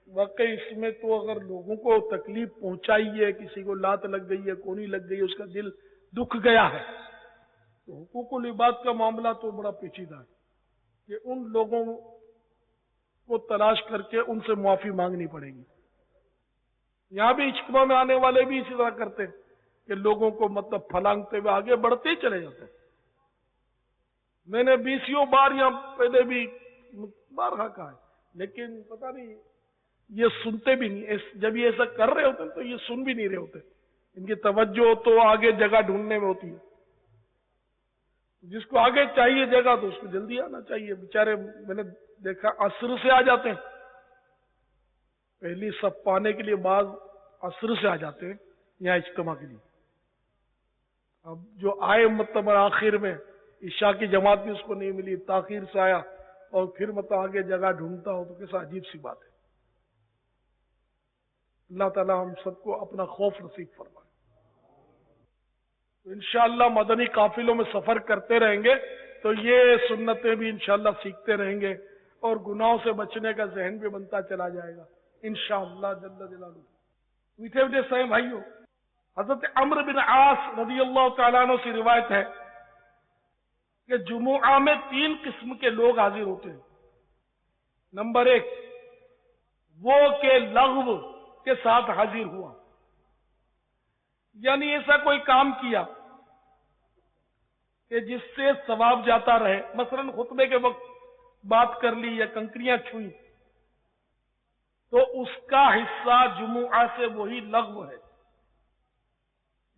واقعی اس میں تو اگر لوگوں کو تکلیف پہنچائی ہے، کسی کو لات لگ گئی ہے، کونی لگ گئی ہے، اس کا دل دکھ گیا ہے، تو حقوق العباد کا معاملہ تو بڑا پیچیدہ ہے کہ ان لوگوں کو تلاش کر کے ان سے معافی مانگنی پڑے گی۔ یہاں بھی اجتماع میں آنے والے بھی اسی طرح کرتے ہیں کہ لوگوں کو مطلب پھلانگتے ہوئے آگے بڑھتے ہی چلے جاتے ہیں۔ میں نے 20 بار یا پہلے بھی بارہا کہا ہے، لیکن پتہ نہیں یہ سنتے بھی نہیں۔ جب یہ ایسا کر رہے ہوتے ہیں تو یہ سن بھی نہیں رہے ہوتے، ان کی توجہ تو آگے جگہ ڈھونڈنے میں ہوتی ہے۔ جس کو آگے چاہیے جگہ تو اس کو جلدی آنا چاہیے۔ بیچارے میں نے دیکھا عصر سے آ جاتے ہیں، پہلی صف پانے کے لیے بعض عصر سے آ جاتے ہیں یہاں اجتماع کے لیے۔ اب جو آئے مطلب آخر میں عشاء کی جماعت بھی اس کو نہیں ملی، تاخیر سے آیا اور پھر مطلب آگے جگہ ڈھونڈتا ہو، تو کیسا عجیب سی بات ہے۔ اللہ تعالیٰ ہم سب کو اپنا خوف نصیب فرمائے۔ تو انشاءاللہ مدنی قافلوں میں سفر کرتے رہیں گے تو یہ سنتیں بھی انشاءاللہ سیکھتے رہیں گے، اور گناہوں سے بچنے کا ذہن بھی بنتا چلا جائے گا انشاءاللہ جل جلالہ۔ میٹھے میٹھے اسلام بھائیوں، حضرت عمرو بن عاص رضی اللہ تعالیٰ عنہ سے روایت ہے کہ جمعہ میں 3 قسم کے لوگ حاضر ہوتے ہیں۔ نمبر 1، وہ کہ لغو کے ساتھ حاضر ہوا، یعنی ایسا کوئی کام کیا کہ جس سے ثواب جاتا رہے، مثلا خطبے کے وقت بات کر لی یا کنکریاں چھوئی، تو اس کا حصہ جمعہ سے وہی لغو ہے،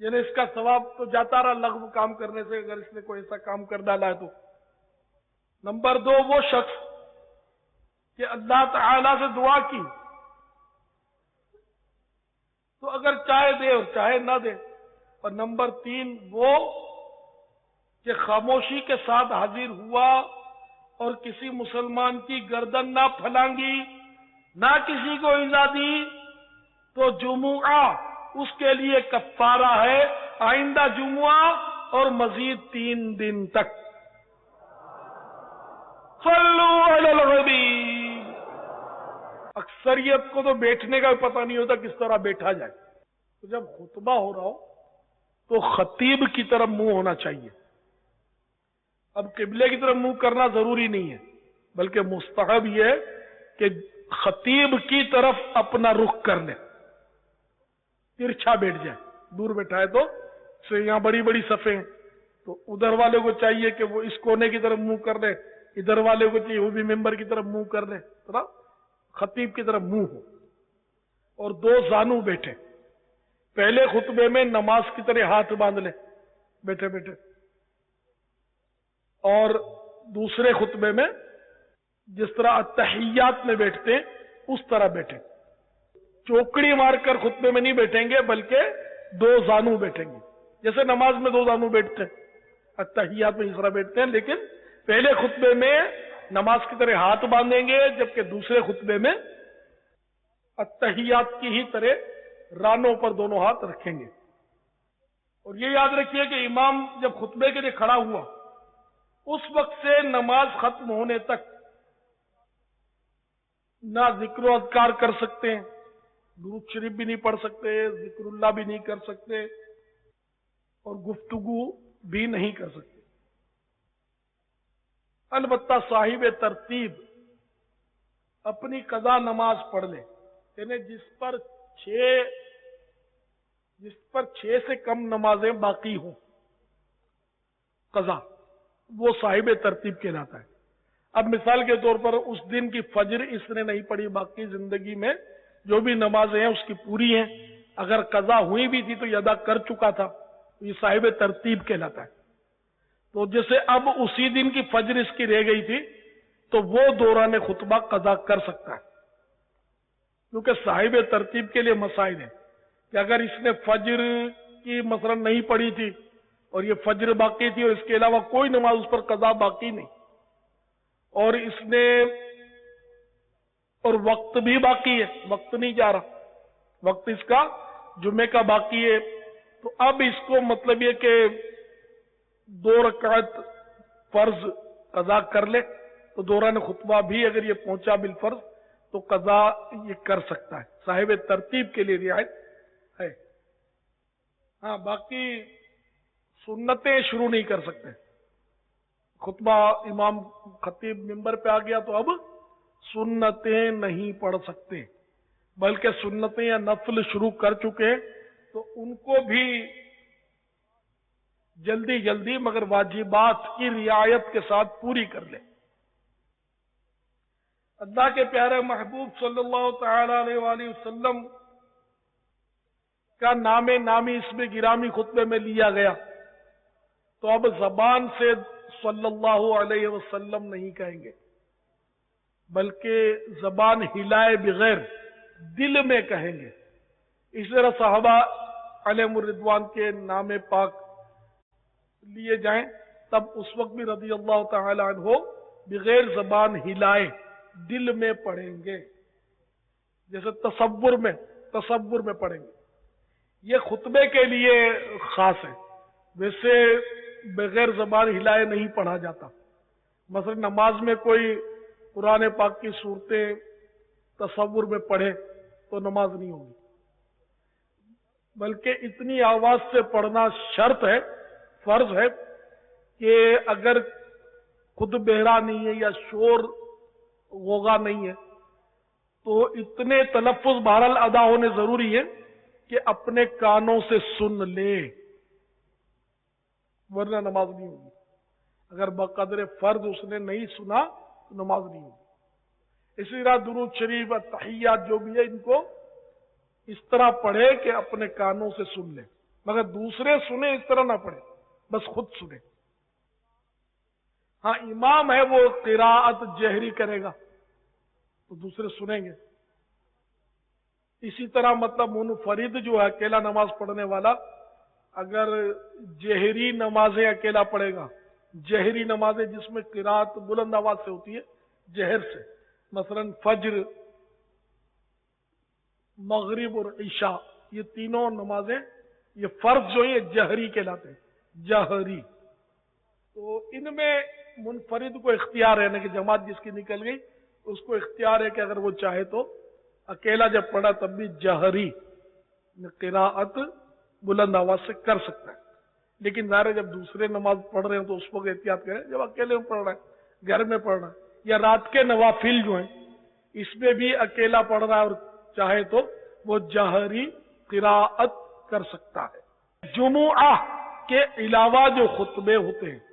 یعنی اس کا ثواب تو جاتا رہا لغو کام کرنے سے، اگر اس نے کوئی ایسا کام کر ڈالا ہے تو۔ نمبر 2، وہ شخص کہ اللہ تعالی سے دعا کی تو اگر چاہے دے اور چاہے نہ دے۔ اور نمبر 3، وہ کہ خاموشی کے ساتھ حاضر ہوا اور کسی مسلمان کی گردن نہ پھلانگی، نہ کسی کو ایذا دی، تو جمعہ اس کے لیے کفارہ ہے، آئندہ جمعہ اور مزید 3 دن تک۔ صلو علی الحبیب۔ اکثریت کو تو بیٹھنے کا بھی پتہ نہیں ہوتا کس طرح بیٹھا جائے، تو جب خطبہ ہو رہا ہو تو خطیب کی طرف منہ ہونا چاہیے۔ اب قبلے کی طرف منہ کرنا ضروری نہیں ہے، بلکہ مستحب یہ ہے کہ خطیب کی طرف اپنا رخ کر لے، ترچھا بیٹھ جائے۔ دور بیٹھا ہے تو یہاں بڑی بڑی صفیں ہیں، تو ادھر والے کو چاہیے کہ وہ اس کونے کی طرف منہ کر لے، ادھر والے کو چاہیے وہ بھی ممبر کی طرف منہ کر لے، تو خطیب کی طرف منہ ہو، اور 2 زانو بیٹھے۔ پہلے خطبے میں نماز کی طرح ہاتھ باندھ لے بیٹھے بیٹھے، اور دوسرے خطبے میں جس طرح التحیات میں بیٹھتے ہیں اس طرح بیٹھے۔ چوکڑی مار کر خطبے میں نہیں بیٹھیں گے، بلکہ 2 زانو بیٹھیں گے، جیسے نماز میں 2 زانو بیٹھتے ہیں، التحیات میں اس طرح بیٹھتے ہیں، لیکن پہلے خطبے میں نماز کی طرح ہاتھ باندھیں گے، جبکہ دوسرے خطبے میں التحیات کی ہی طرح رانوں پر دونوں ہاتھ رکھیں گے۔ اور یہ یاد رکھیے کہ امام جب خطبے کے لیے کھڑا ہوا اس وقت سے نماز ختم ہونے تک نہ ذکر و اذکار کر سکتے ہیں، درود شریف بھی نہیں پڑھ سکتے، ذکر اللہ بھی نہیں کر سکتے، اور گفتگو بھی نہیں کر سکتے۔ البتہ صاحب ترتیب اپنی قضا نماز پڑھ لے، یعنی جس پر 6 سے کم نمازیں باقی ہوں قضا، وہ صاحب ترتیب کہلاتا ہے۔ اب مثال کے طور پر اس دن کی فجر اس نے نہیں پڑھی، باقی زندگی میں جو بھی نمازیں ہیں اس کی پوری ہیں، اگر قضا ہوئی بھی تھی تو یہ ادا کر چکا تھا، یہ صاحب ترتیب کہلاتا ہے۔ تو جیسے اب اسی دن کی فجر اس کی رہ گئی تھی تو وہ دوران خطبہ قضا کر سکتا ہے، کیونکہ صاحب ترتیب کے لیے مسائل ہیں کہ اگر اس نے فجر کی مثلا نہیں پڑھی تھی اور یہ فجر باقی تھی اور اس کے علاوہ کوئی نماز اس پر قضا باقی نہیں، اور اس نے اور وقت بھی باقی ہے، وقت نہیں جا رہا، وقت اس کا جمعے کا باقی ہے، تو اب اس کو مطلب یہ کہ 2 رکعت فرض قضا کر لے، تو دوران خطبہ بھی اگر یہ پہنچا بالفرض تو قضا یہ کر سکتا ہے، صاحب ترتیب کے لیے رعایت ہے۔ ہاں، باقی سنتیں شروع نہیں کر سکتے۔ خطبہ امام خطیب ممبر پہ آ گیا تو اب سنتیں نہیں پڑھ سکتے، بلکہ سنتیں یا نفل شروع کر چکے تو ان کو بھی جلدی جلدی مگر واجبات کی رعایت کے ساتھ پوری کر لے۔ اللہ کے پیارے محبوب صلی اللہ تعالی علیہ وآلہ وسلم کا نام نامی اس میں گرامی خطبے میں لیا گیا، تو اب زبان سے صلی اللہ علیہ وسلم نہیں کہیں گے، بلکہ زبان ہلائے بغیر دل میں کہیں گے۔ اس طرح صحابہ علیہم الرضوان کے نام پاک لیے جائیں تب اس وقت بھی رضی اللہ تعالی عنہ بغیر زبان ہلائے دل میں پڑھیں گے، جیسے تصور میں پڑھیں گے۔ یہ خطبے کے لیے خاص ہے، ویسے بغیر زبان ہلائے نہیں پڑھا جاتا۔ مثلا نماز میں کوئی قرآن پاک کی صورتیں تصور میں پڑھے تو نماز نہیں ہوگی، بلکہ اتنی آواز سے پڑھنا شرط ہے، فرض ہے کہ اگر خود بہرا نہیں ہے یا شور غوغا نہیں ہے تو اتنے تلفظ بہرحال ادا ہونے ضروری ہے کہ اپنے کانوں سے سن لے، ورنہ نماز نہیں ہوگی۔ اگر بقدر فرض اس نے نہیں سنا تو نماز نہیں ہوگی۔ اسی طرح درود شریف تحیات جو بھی ہے ان کو اس طرح پڑھے کہ اپنے کانوں سے سن لے، مگر دوسرے سنیں اس طرح نہ پڑھے، بس خود سنیں۔ ہاں امام ہے وہ قراءت جہری کرے گا تو دوسرے سنیں گے۔ اسی طرح مطلب منفرد جو ہے اکیلا نماز پڑھنے والا اگر جہری نمازیں اکیلا پڑھے گا، جہری نمازیں جس میں قراءت بلند آواز سے ہوتی ہے جہر سے، مثلا فجر، مغرب اور عشاء، یہ تینوں نمازیں یہ فرض جو ہیں جہری کہلاتے ہیں، جہری۔ تو ان میں منفرد کو اختیار ہے، کہ جماعت جس کی نکل گئی اس کو اختیار ہے کہ اگر وہ چاہے تو اکیلا جب پڑھا تب بھی جہری قراءت بلند آواز سے کر سکتا ہے۔ لیکن ظاہر ہے جب دوسرے نماز پڑھ رہے ہیں تو اس وقت احتیاط کریں، جب اکیلے میں پڑھ رہا ہے، گھر میں پڑھ رہا ہے، یا رات کے نوافل جو ہیں اس میں بھی اکیلا پڑھ رہا ہے اور چاہے تو وہ جہری قراءت کر سکتا ہے۔ جمعہ کے علاوہ جو خطبے ہوتے ہیں،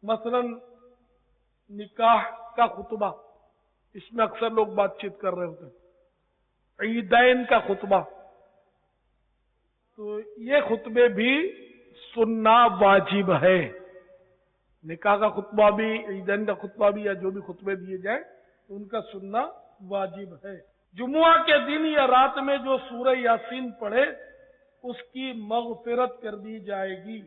مثلا نکاح کا خطبہ، اس میں اکثر لوگ بات چیت کر رہے ہوتے ہیں، عیدین کا خطبہ، تو یہ خطبے بھی سننا واجب ہے۔ نکاح کا خطبہ بھی، عیدین کا خطبہ بھی، یا جو بھی خطبے دیے جائیں ان کا سننا واجب ہے۔ جمعہ کے دن یا رات میں جو سورہ یاسین پڑھے اس کی مغفرت کر دی جائے گی۔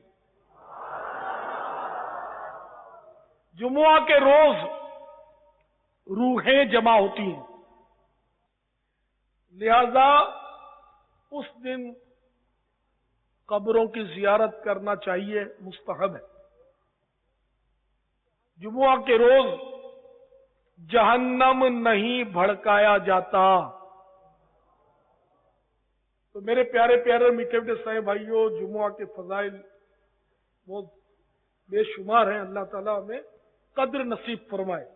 جمعہ کے روز روحیں جمع ہوتی ہیں، لہذا اس دن قبروں کی زیارت کرنا چاہیے، مستحب ہے۔ جمعہ کے روز جہنم نہیں بھڑکایا جاتا۔ تو میرے پیارے پیارے میٹھے میٹھے صاحب بھائیوں، جمعہ کے فضائل بہت بے شمار ہیں، اللہ تعالیٰ ہمیں قدر نصیب فرمائے۔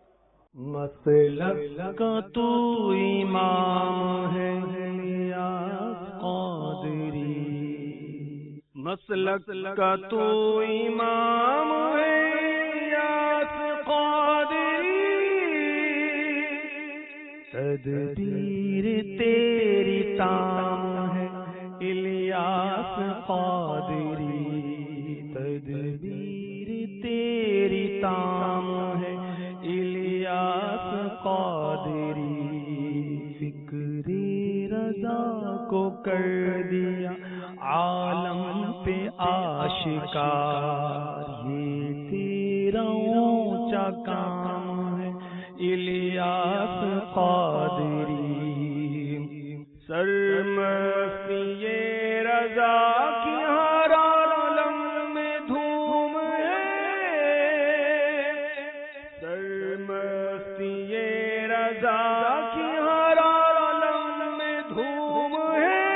مسلک کا تو امام ہے الیاس قادری، مسلک کا تو امام ہے الیاس قادری، تدبیر تیری تام ہے الیاس قادری، تدبیر تیری تام ہے الیاس قادری، فکر رضا کو کر دیا عالم پہ آشکار، یہ تیرا اونچا کام ہے الیاس قادری، سرمستی رضا کی ہر عالم میں دھوم ہے، سرمستی رضا کی ہر عالم میں دھوم ہے،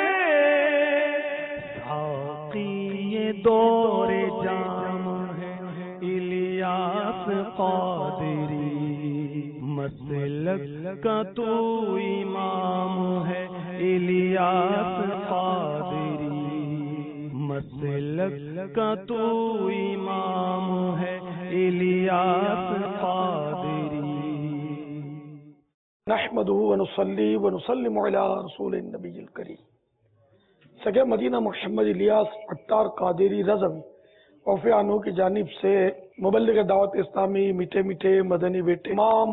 ساقی دور جام ہے الیاس قادری، مسلک کا تو امام ہے الیاس قادری، مسلک کا تو امام ہے الیاس قادری۔ نحمدہ ونصلی ونسلم علی رسول النبی الکریم، سگے مدینہ محمد الیاس عطار قادری رضوی عفو عنہ کی جانب سے مبلغ دعوت اسلامی میٹھے میٹھے مدنی بیٹے امام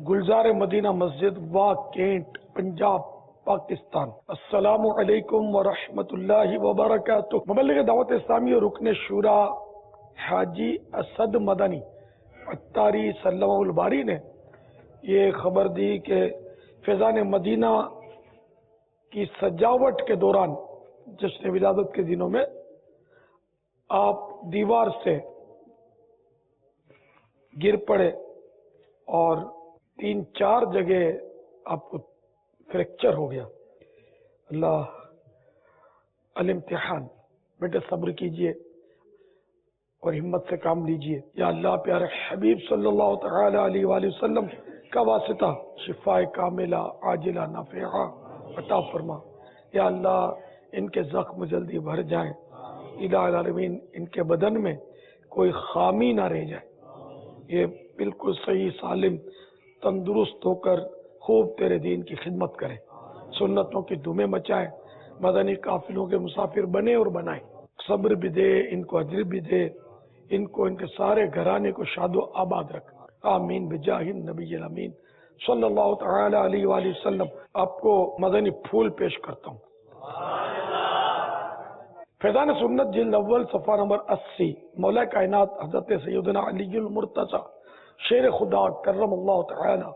گلزار مدینہ مسجد وا کینٹ پنجاب پاکستان، السلام علیکم ورحمۃ اللہ وبرکاتہ۔ مبلغ دعوت اسلامی اور رکن شورا حاجی اسد مدنی عطاری سلمہ الباری نے یہ خبر دی کہ فیضان مدینہ کی سجاوٹ کے دوران جشن ولادت کے دنوں میں آپ دیوار سے گر پڑے اور 3-4 جگہ آپ کو فریکچر ہو گیا۔ اللہ الامتحان، بیٹے صبر کیجئے اور ہمت سے کام لیجئے۔ یا اللہ پیارے حبیب صلی اللہ تعالی علیہ وآلہ وسلم کا واسطہ شفاء کاملہ عاجلہ نافعہ عطا فرما۔ یا اللہ ان کے زخم جلدی بھر جائیں، الہ العالمین ان کے بدن میں کوئی خامی نہ رہ جائے، یہ بالکل صحیح سالم تندرست ہو کر خوب تیرے دین کی خدمت کریں، سنتوں کی دھومیں مچائیں، مدنی قافلوں کے مسافر بنے اور بنائیں، صبر بھی دے، ان کو اجر بھی دے، ان کو ان کے سارے گھرانے کو شاد و آباد رکھ، آمین بجاہ النبی الامین صلی اللہ تعالی علیہ وآلہ وسلم۔ آپ کو مدنی پھول پیش کرتا ہوں۔ فیضان سنت جلد اول صفحہ نمبر 80، مولا کائنات حضرت سیدنا علی المرتضی شیر خدا کرم اللہ تعالی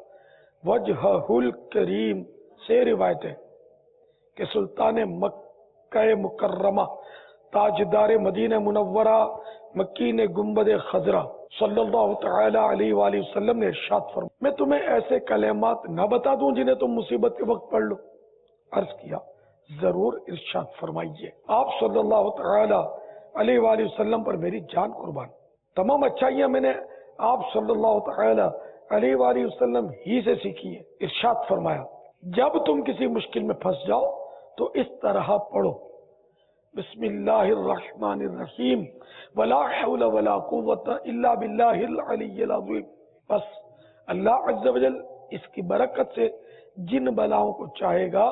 وجہہ الکریم سے روایت ہے کہ سلطان مکہ مکرمہ تاجدار مدینہ منورہ مکین گنبد خضرا صلی اللہ تعالی علیہ وآلہ وسلم نے ارشاد فرمایا، میں تمہیں ایسے کلمات نہ بتا دوں جنہیں تم مصیبت کے وقت پڑھ لو؟ عرض کیا ضرور، ارشاد فرمائیے۔ آپ صلی اللہ تعالی علیہ وآلہ وسلم پر میری جان قربان، تمام اچھائیاں میں نے آپ صلی اللہ تعالی علیہ وآلہ وسلم ہی سے سیکھی ہے۔ ارشاد فرمایا، جب تم کسی مشکل میں پھنس جاؤ تو اس طرح پڑھو، بسم اللہ الرحمن الرحیم ولا حول ولا قوت الا باللہ العلی العظیم۔ بس اللہ عز و جل اس کی برکت سے جن بلاؤں کو چاہے گا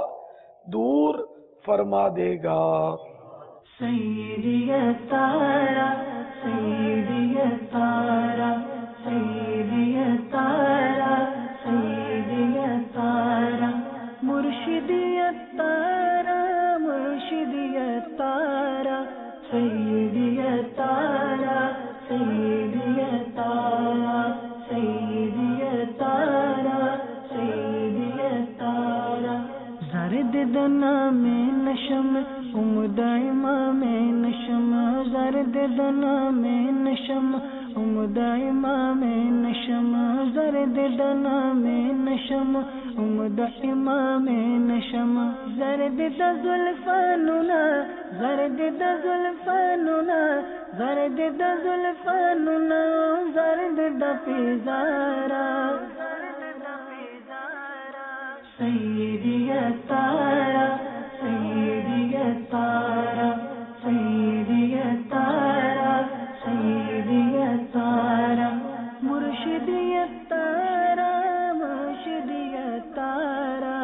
دور فرما دے گا۔ سیدی تارا سیدی تارا سیدی تارا سیدی تارا مرشدی تارا مرشدی تارا سیدی تارا سیدی تارا سیدی تارا سیدی تارا زرد دنا میں نشم امد امام نشم زرد دنا میں نشم امد امام نشم زرد دنا میں نشم امد امام نشم زرد د زلفاننا زرد د زلفاننا زرد د زلفاننا زرد د پیزارا سیدی تارا سیدی تارا سیدی تارا سیدی تارا مرشدی تارا مرشدی تارا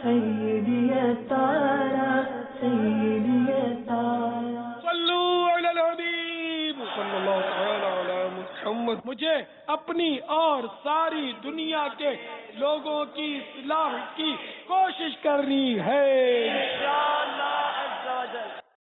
سیدی تارا سیدی تارا صلو علی الحبیب صلی اللہ تعالی علی محمد۔ مجھے اپنی اور ساری دنیا کے لوگوں کی اصلاح کی کوشش کرنی ہے۔